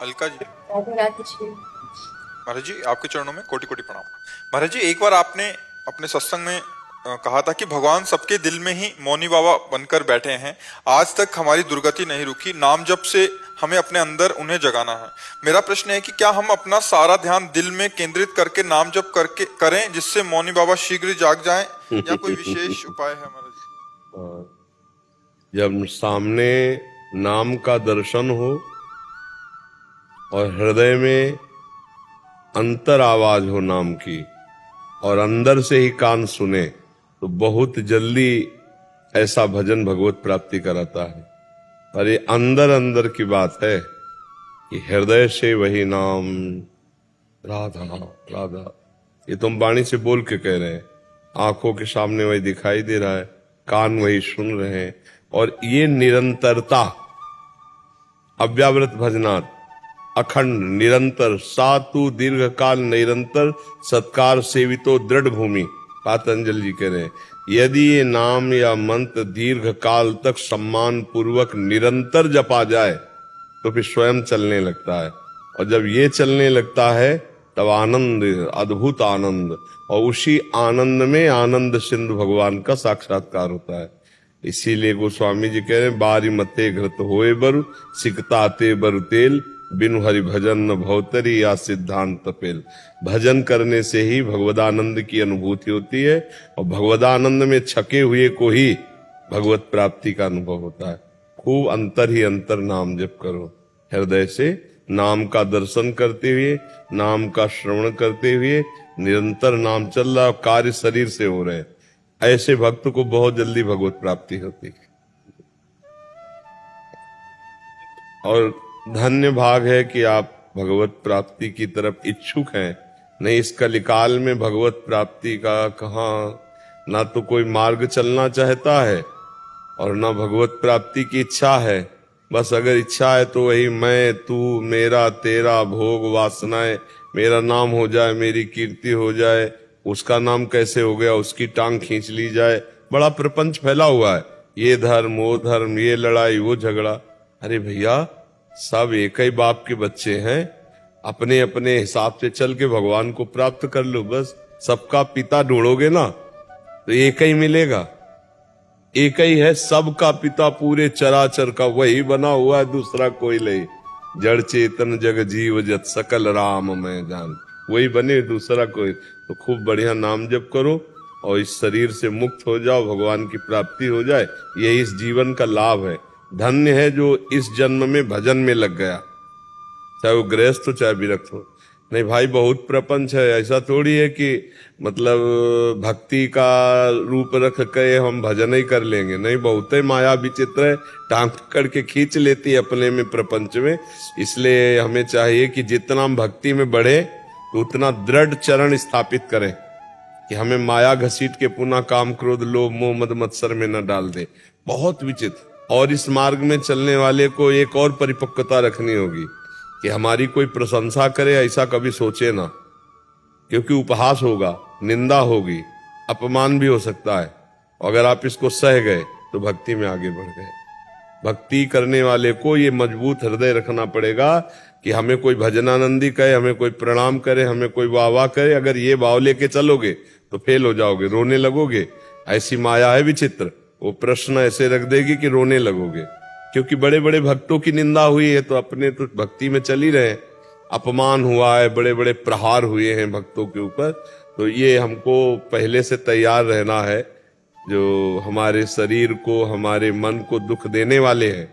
अलका जी। राधे राधे जी। महाराज जी आपके चरणों में कोटि कोटि प्रणाम। महाराज जी एक बार आपने अपने सत्संग में कहा था कि भगवान सबके दिल में ही मौनी बाबा बनकर बैठे हैं। आज तक हमारी दुर्गति नहीं रुकी, नाम जप से हमें अपने अंदर उन्हें जगाना है। मेरा प्रश्न है कि क्या हम अपना सारा ध्यान दिल में केंद्रित करके नाम जप करके करें जिससे मौनी बाबा शीघ्र जाग जाएं, या कोई विशेष उपाय है महाराज जी? जब सामने नाम का दर्शन हो और हृदय में अंतर आवाज हो नाम की और अंदर से ही कान सुने तो बहुत जल्दी ऐसा भजन भगवत प्राप्ति कराता है। पर ये अंदर अंदर की बात है कि हृदय से वही नाम राधा राधा, ये तुम वाणी से बोल के कह रहे हैं, आंखों के सामने वही दिखाई दे रहा है, कान वही सुन रहे हैं। और ये निरंतरता, अव्यावृत भजनात् अखंड निरंतर सातु दीर्घ काल निरंतर सत्कार सेवितो दृढ़ भूमि, पातंजलि जी कह रहे हैं। यदि ये नाम या मंत्र दीर्घ काल तक सम्मान पूर्वक निरंतर जपा जाए तो फिर स्वयं चलने लगता है, और जब ये चलने लगता है तब आनंद, अद्भुत आनंद, और उसी आनंद में आनंद सिंधु भगवान का साक्षात्कार होता है। इसीलिए गोस्वामी जी कह रहे हैं, बारी मते घृत होए बरु सिकताते बरु तेल, बिनु हरि भजन न भवतरी या सिद्धांत पेल। भजन करने से ही भगवदानंद की अनुभूति होती है, और भगवदानंद में छके हुए को ही भगवत प्राप्ति का अनुभव होता है। खूब अंतर ही अंतर नाम जप करो, हृदय से नाम का दर्शन करते हुए, नाम का श्रवण करते हुए निरंतर नाम चल रहा, कार्य शरीर से हो रहे हैं। ऐसे भक्त को बहुत जल्दी भगवत प्राप्ति होती है। और धन्य भाग है कि आप भगवत प्राप्ति की तरफ इच्छुक हैं। नहीं इस कलिकाल में भगवत प्राप्ति का कहाँ, ना तो कोई मार्ग चलना चाहता है और ना भगवत प्राप्ति की इच्छा है। बस अगर इच्छा है तो वही मैं तू मेरा तेरा भोग वासनाएं, मेरा नाम हो जाए, मेरी कीर्ति हो जाए, उसका नाम कैसे हो गया, उसकी टांग खींच ली जाए। बड़ा प्रपंच फैला हुआ है, ये धर्म वो धर्म, ये लड़ाई वो झगड़ा। अरे भैया सब एक ही बाप के बच्चे हैं, अपने अपने हिसाब से चल के भगवान को प्राप्त कर लो। बस सबका पिता ढूंढोगे ना तो एक ही मिलेगा, एक ही है सबका पिता पूरे चराचर का, वही बना हुआ है, दूसरा कोई नहीं। जड़ चेतन जग जीव जत सकल राम मैं जान, वही बने, दूसरा कोई। तो खूब बढ़िया नाम जप करो और इस शरीर से मुक्त हो जाओ, भगवान की प्राप्ति हो जाए। यही इस जीवन का लाभ है। धन्य है जो इस जन्म में भजन में लग गया, चाहे वो गृहस्थ हो चाहे विरक्त हो। नहीं भाई बहुत प्रपंच है, ऐसा थोड़ी है कि मतलब भक्ति का रूप रख के हम भजन ही कर लेंगे। नहीं, बहुत ही माया विचित्र है, टांग पकड़ के खींच लेती है अपने में प्रपंच में। इसलिए हमें चाहिए कि जितना हम भक्ति में बढ़े तो उतना दृढ़ चरण स्थापित करें कि हमें माया घसीट के पुनः काम क्रोध लोभ मोह मद मत्सर में न डाल दे। बहुत विचित्र। और इस मार्ग में चलने वाले को एक और परिपक्वता रखनी होगी कि हमारी कोई प्रशंसा करे ऐसा कभी सोचे ना, क्योंकि उपहास होगा, निंदा होगी, अपमान भी हो सकता है। अगर आप इसको सह गए तो भक्ति में आगे बढ़ गए। भक्ति करने वाले को ये मजबूत हृदय रखना पड़ेगा कि हमें कोई भजनानंदी कहे, हमें कोई प्रणाम करे, हमें कोई वाह वाह करे, अगर ये भाव लेके चलोगे तो फेल हो जाओगे, रोने लगोगे। ऐसी माया है विचित्र, वो प्रश्न ऐसे रख देगी कि रोने लगोगे। क्योंकि बड़े बड़े भक्तों की निंदा हुई है तो अपने तो भक्ति में चल ही रहे, अपमान हुआ है, बड़े बड़े प्रहार हुए हैं भक्तों के ऊपर। तो ये हमको पहले से तैयार रहना है। जो हमारे शरीर को, हमारे मन को दुख देने वाले हैं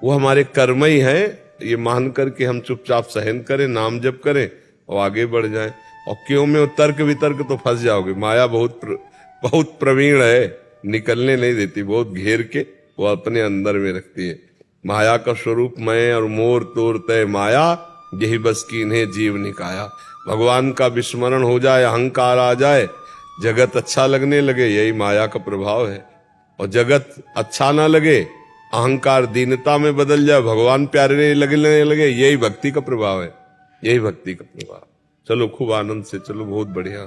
वो हमारे कर्म ही हैं, ये मान करके हम चुपचाप सहन करें, नाम जप करें और आगे बढ़ जाएं। और क्यों में तर्क वितर्क तो फंस जाओगे। माया बहुत प्रवीण है, निकलने नहीं देती, बहुत घेर के वो अपने अंदर में रखती है। माया का स्वरूप मैं और मोर तोर तय माया, यही बस की इन्हें जीव निकाया। भगवान का विस्मरण हो जाए, अहंकार आ जाए, जगत अच्छा लगने लगे, यही माया का प्रभाव है। और जगत अच्छा ना लगे, अहंकार दीनता में बदल जाए, भगवान प्यारे लगने लगे, यही भक्ति का प्रभाव है, यही भक्ति का प्रभाव। चलो खूब आनंद से चलो, बहुत बढ़िया।